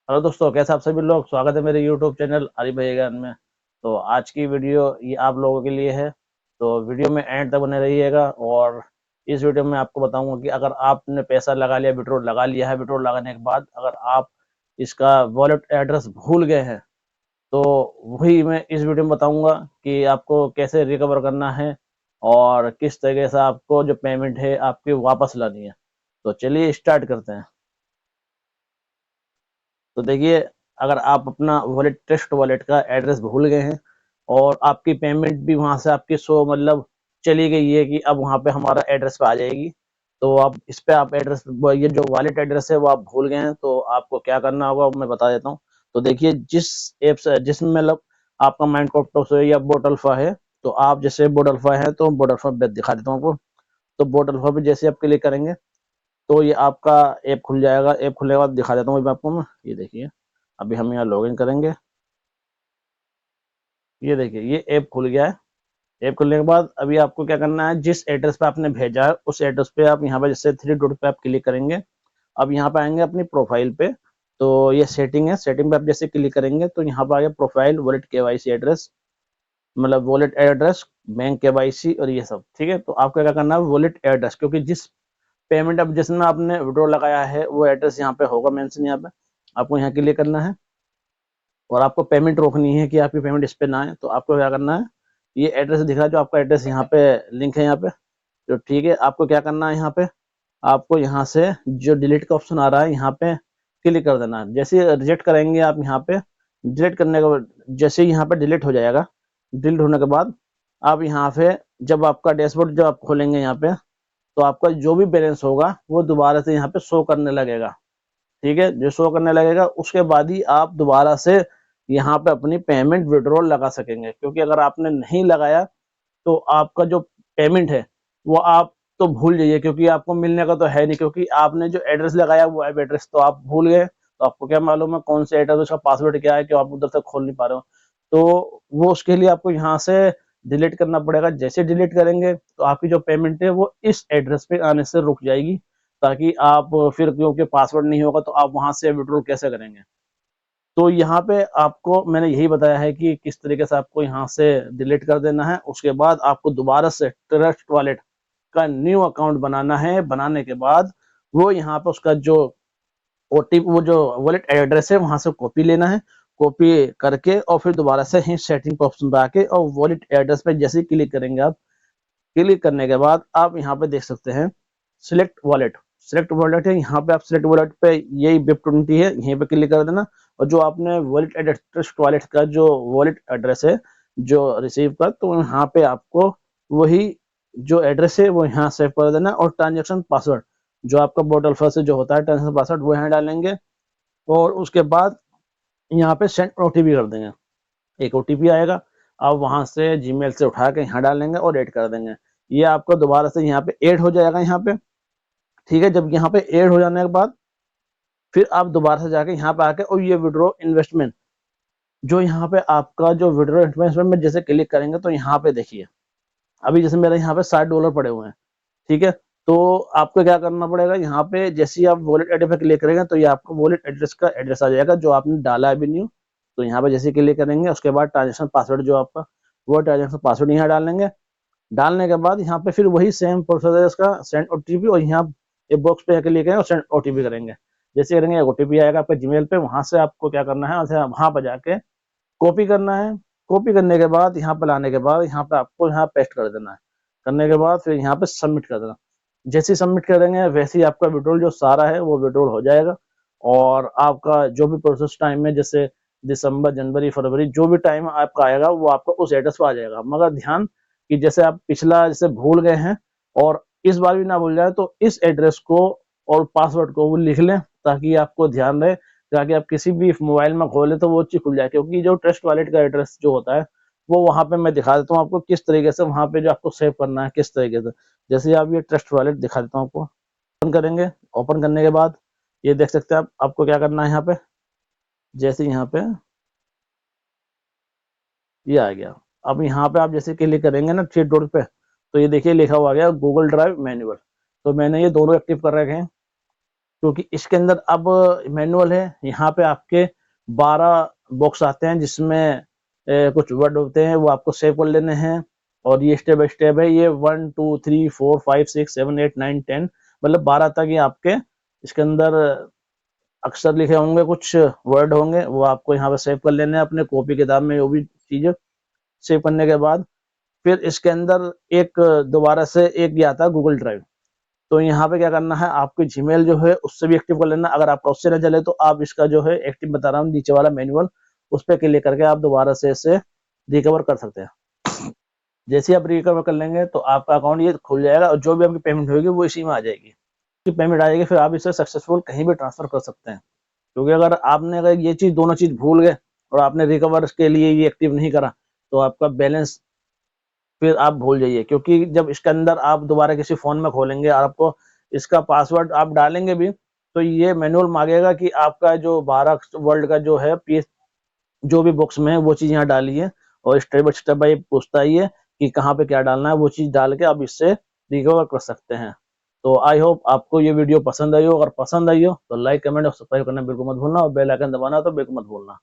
Hello दोस्तों, कैसे आप सभी लोग। स्वागत है मेरे यूट्यूब चैनल आरिफ भाई ज्ञान में। तो आज की वीडियो ये आप लोगों के लिए है। तो वीडियो में एंड तक बने रहिएगा। और इस वीडियो में आपको बताऊंगा कि अगर आपने पैसा लगा लिया, विड्रॉ लगा लिया है, विड्रॉ लगाने के बाद अगर आप इसका वॉलेट एड्रेस भूल गए हैं तो वही मैं इस वीडियो में बताऊंगा कि आपको कैसे रिकवर करना है और किस तरीके से आपको जो पेमेंट है आपकी वापस लानी है। तो चलिए स्टार्ट करते हैं। तो देखिए, अगर आप अपना वॉलेट ट्रस्ट वॉलेट का एड्रेस भूल गए हैं और आपकी पेमेंट भी वहां से आपकी सो मतलब चली गई है कि अब वहां पे हमारा एड्रेस पे आ जाएगी, तो आप इस पे आप एड्रेस ये जो वॉलेट एड्रेस है वो आप भूल गए हैं, तो आपको क्या करना होगा वो मैं बता देता हूँ। तो देखिए, जिस ऐप से जिसमें मतलब आपका माइनक्राफ्ट है या बोटल्फा है, तो आप जैसे बोटल्फा है तो बोटल्फा दिखा देता हूँ आपको। तो बोटल्फा पे जैसे आप क्लिक करेंगे तो ये आपका ऐप खुल जाएगा। ऐप खुलने के बाद दिखा देता हूँ मैं आपको। मैं ये देखिए, अभी हम यहाँ लॉगिन करेंगे। ये देखिए, ये ऐप खुल गया है। ऐप खुलने के बाद अभी आपको क्या करना है, जिस एड्रेस पे आपने भेजा है उस एड्रेस पे आप यहाँ पे जैसे थ्री डॉट पे आप क्लिक करेंगे। अब यहाँ पे आएंगे अपनी प्रोफाइल पे। तो ये सेटिंग है, सेटिंग पे आप जैसे क्लिक करेंगे तो यहाँ पे आ गया प्रोफाइल, वॉलेट केवाईसी एड्रेस, मतलब वॉलेट एड्रेस, बैंक केवाईसी और ये सब। ठीक है, तो आपको क्या करना है, वॉलेट एड्रेस, क्योंकि जिस पेमेंट अब जिसमें आपने विड्रॉ लगाया है वो एड्रेस यहाँ पे होगा मेंशन। यहाँ पे आपको यहाँ क्लिक करना है और आपको पेमेंट रोकनी है कि आपकी पेमेंट इस पे ना आए। तो आपको क्या करना है, ये एड्रेस दिख रहा है जो आपका एड्रेस यहाँ पे लिंक है यहाँ पे। तो ठीक है, आपको क्या करना है, यहाँ पे आपको यहाँ से जो डिलीट का ऑप्शन आ रहा है यहाँ पे क्लिक कर देना है। जैसे रिजेक्ट करेंगे आप यहाँ पे, डिलीट करने के बाद जैसे ही यहाँ पे डिलीट हो जाएगा, डिलीट होने के बाद आप यहाँ पे जब आपका डैशबोर्ड जब आप खोलेंगे यहाँ पे, तो आपका जो भी बैलेंस होगा वो दोबारा से यहाँ पे शो करने लगेगा। ठीक है, जो शो करने लगेगा उसके बाद ही आप दोबारा से यहाँ पे अपनी पेमेंट विड्रॉल लगा सकेंगे, क्योंकि अगर आपने नहीं लगाया तो आपका जो पेमेंट है वो आप तो भूल जाइए, क्योंकि आपको मिलने का तो है नहीं, क्योंकि आपने जो एड्रेस लगाया वो एड्रेस तो आप भूल गए। तो आपको क्या मालूम है कौन से एड्रेस, उसका पासवर्ड क्या है कि आप उधर से खोल नहीं पा रहे हो। तो वो उसके लिए आपको यहाँ से डिलीट करना पड़ेगा। जैसे डिलीट करेंगे तो आपकी जो पेमेंट है वो इस एड्रेस पे आने से रुक जाएगी, ताकि आप फिर, क्योंकि पासवर्ड नहीं होगा तो आप वहां से विड्रॉल कैसे करेंगे। तो यहाँ पे आपको मैंने यही बताया है कि किस तरीके से आपको यहाँ से डिलीट कर देना है। उसके बाद आपको दोबारा से ट्रस्ट वॉलेट का न्यू अकाउंट बनाना है। बनाने के बाद वो यहाँ पे उसका जो ओटीपी, वो जो वॉलेट एड्रेस है वहां से कॉपी लेना है। कॉपी करके और फिर दोबारा से ही सेटिंग ऑप्शन पे आके और वॉलेट एड्रेस पे जैसे क्लिक करेंगे आप, क्लिक करने के बाद आप यहाँ पे देख सकते हैं सिलेक्ट वॉलेट। सिलेक्ट वॉलेट है, यहाँ पे आप सिलेक्ट वॉलेट पे यही BIP20 है, यहीं पे क्लिक कर देना। और जो आपने वॉलेट एड्रेस, ट्रस्ट वॉलेट का जो वॉलेट एड्रेस है जो रिसीव का, तो यहाँ पे आपको वही जो एड्रेस है वो यहाँ सेव कर देना। और ट्रांजेक्शन पासवर्ड जो आपका बोर्ड अल्फा से जो होता है ट्रांजेक्शन पासवर्ड वो यहाँ डालेंगे। और उसके बाद यहाँ पे सेंड OTP कर देंगे। एक OTP आएगा, आप वहां से जीमेल से उठा के यहाँ डालेंगे और ऐड कर देंगे। ये आपको दोबारा से यहाँ पे ऐड हो जाएगा यहाँ पे। ठीक है, जब यहाँ पे ऐड हो जाने के बाद फिर आप दोबारा से जाके यहाँ पे आके और ये विड्रॉ इन्वेस्टमेंट, जो यहाँ पे आपका जो विड्रॉ इन्वेस्टमेंट में जैसे क्लिक करेंगे तो यहाँ पे देखिए, अभी जैसे मेरे यहाँ पे $60 पड़े हुए हैं। ठीक है, तो आपको क्या करना पड़ेगा, यहाँ पे जैसे ही आप वॉलेट एड्रेस पे क्लिक करेंगे तो ये आपको वॉलेट एड्रेस का एड्रेस आ जाएगा जो आपने डाला है भी न्यू। तो यहाँ पे जैसे क्लिक करेंगे उसके बाद ट्रांजेक्शन पासवर्ड जो आपका, वो ट्रांजेक्शन पासवर्ड यहाँ डालेंगे। डालने के बाद यहाँ पे फिर वही सेम प्रोसेस है इसका, सेंड OTP। और यहाँ ये बॉक्स पे क्लिक करेंगे और सेंड OTP करेंगे। जैसे करेंगे OTP आएगा आपके जीमेल पे, वहां से आपको क्या करना है, वहां पर जाके कॉपी करना है। कॉपी करने के बाद यहाँ पे लाने के बाद यहाँ पे आपको यहाँ पेस्ट कर देना है। करने के बाद फिर यहाँ पे सबमिट कर देना। जैसे ही सबमिट करेंगे वैसे ही आपका विड्रॉल जो सारा है वो विड्रॉल हो जाएगा। और आपका जो भी प्रोसेस टाइम है, जैसे दिसंबर, जनवरी, फरवरी, जो भी टाइम आपका आएगा वो आपका उस एड्रेस पर आ जाएगा। मगर ध्यान कि जैसे आप पिछला जैसे भूल गए हैं और इस बार भी ना भूल जाए, तो इस एड्रेस को और पासवर्ड को वो लिख लें, ताकि आपको ध्यान रहे, ताकि आप किसी भी मोबाइल में खोले तो वो चीज खुल जाए। क्योंकि जो ट्रस्ट वॉलेट का एड्रेस जो होता है वो वहां पे मैं दिखा देता हूँ आपको किस तरीके से वहां पे जो आपको सेव करना है किस तरीके से। जैसे आप ये ट्रस्ट वॉलेट दिखा देता हूँ आपको। ओपन करेंगे, ओपन करने के बाद ये देख सकते हैं आप, आपको क्या करना है यहाँ पे, जैसे यहाँ पे ये आ गया। अब यहाँ पे आप जैसे क्लिक करेंगे ना थ्री डॉट पे, तो ये देखिए लिखा हुआ आ गया गूगल ड्राइव मैनुअल। तो मैंने ये दोनों एक्टिव कर रखे हैं। क्योंकि इसके अंदर अब मैनुअल है। यहाँ पे आपके 12 बॉक्स आते हैं जिसमें कुछ वर्ड होते हैं, वो आपको सेव कर लेने हैं। और ये स्टेप बाय स्टेप है, ये 1 2 3 4 5 6 7 8 9 10 मतलब 12 तक ये आपके इसके अंदर अक्षर लिखे होंगे, कुछ वर्ड होंगे, वो आपको यहाँ पे सेव कर लेने हैं अपने कॉपी किताब में। वो भी चीजें सेव करने के बाद फिर इसके अंदर एक दोबारा से एक ये आता है गूगल ड्राइव। तो यहाँ पे क्या करना है, आपके जीमेल जो है उससे भी एक्टिव कर लेना। अगर आपका उससे न चले तो आप इसका जो है एक्टिव बता रहा हूँ नीचे वाला मैनुअल, उस पर क्लिक करके आप दोबारा से इसे रिकवर कर सकते हैं। जैसे ही आप रिकवर कर लेंगे तो आपका अकाउंट ये खुल जाएगा और जो भी आपकी पेमेंट होगी वो इसी में आ जाएगी। पेमेंट आ जाएगी, फिर आप इसे सक्सेसफुल कहीं भी ट्रांसफर कर सकते हैं। क्योंकि अगर ये चीज दोनों चीज भूल गए और आपने रिकवर के लिए ये एक्टिव नहीं करा तो आपका बैलेंस फिर आप भूल जाइए। क्योंकि जब इसके अंदर आप दोबारा किसी फोन में खोलेंगे और आपको इसका पासवर्ड आप डालेंगे भी तो ये मैनुअल मांगेगा कि आपका जो 12 वर्ल्ड का जो है पीस जो भी बॉक्स में है वो चीज यहाँ डालिए, और स्टेप बाय पूछता ही है कि कहाँ पे क्या डालना है, वो चीज डाल के आप इससे रिकवर कर सकते हैं। तो आई होप आपको ये वीडियो पसंद आई हो। अगर पसंद आई हो तो लाइक कमेंट और सब्सक्राइब करना बिल्कुल मत भूलना, और बेल आइकन दबाना तो बिल्कुल मत भूलना।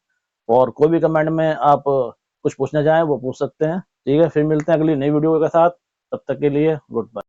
और कोई भी कमेंट में आप कुछ पूछना चाहें वो पूछ सकते हैं। ठीक है, फिर मिलते हैं अगली नई वीडियो के साथ। तब तक के लिए गुड बाय।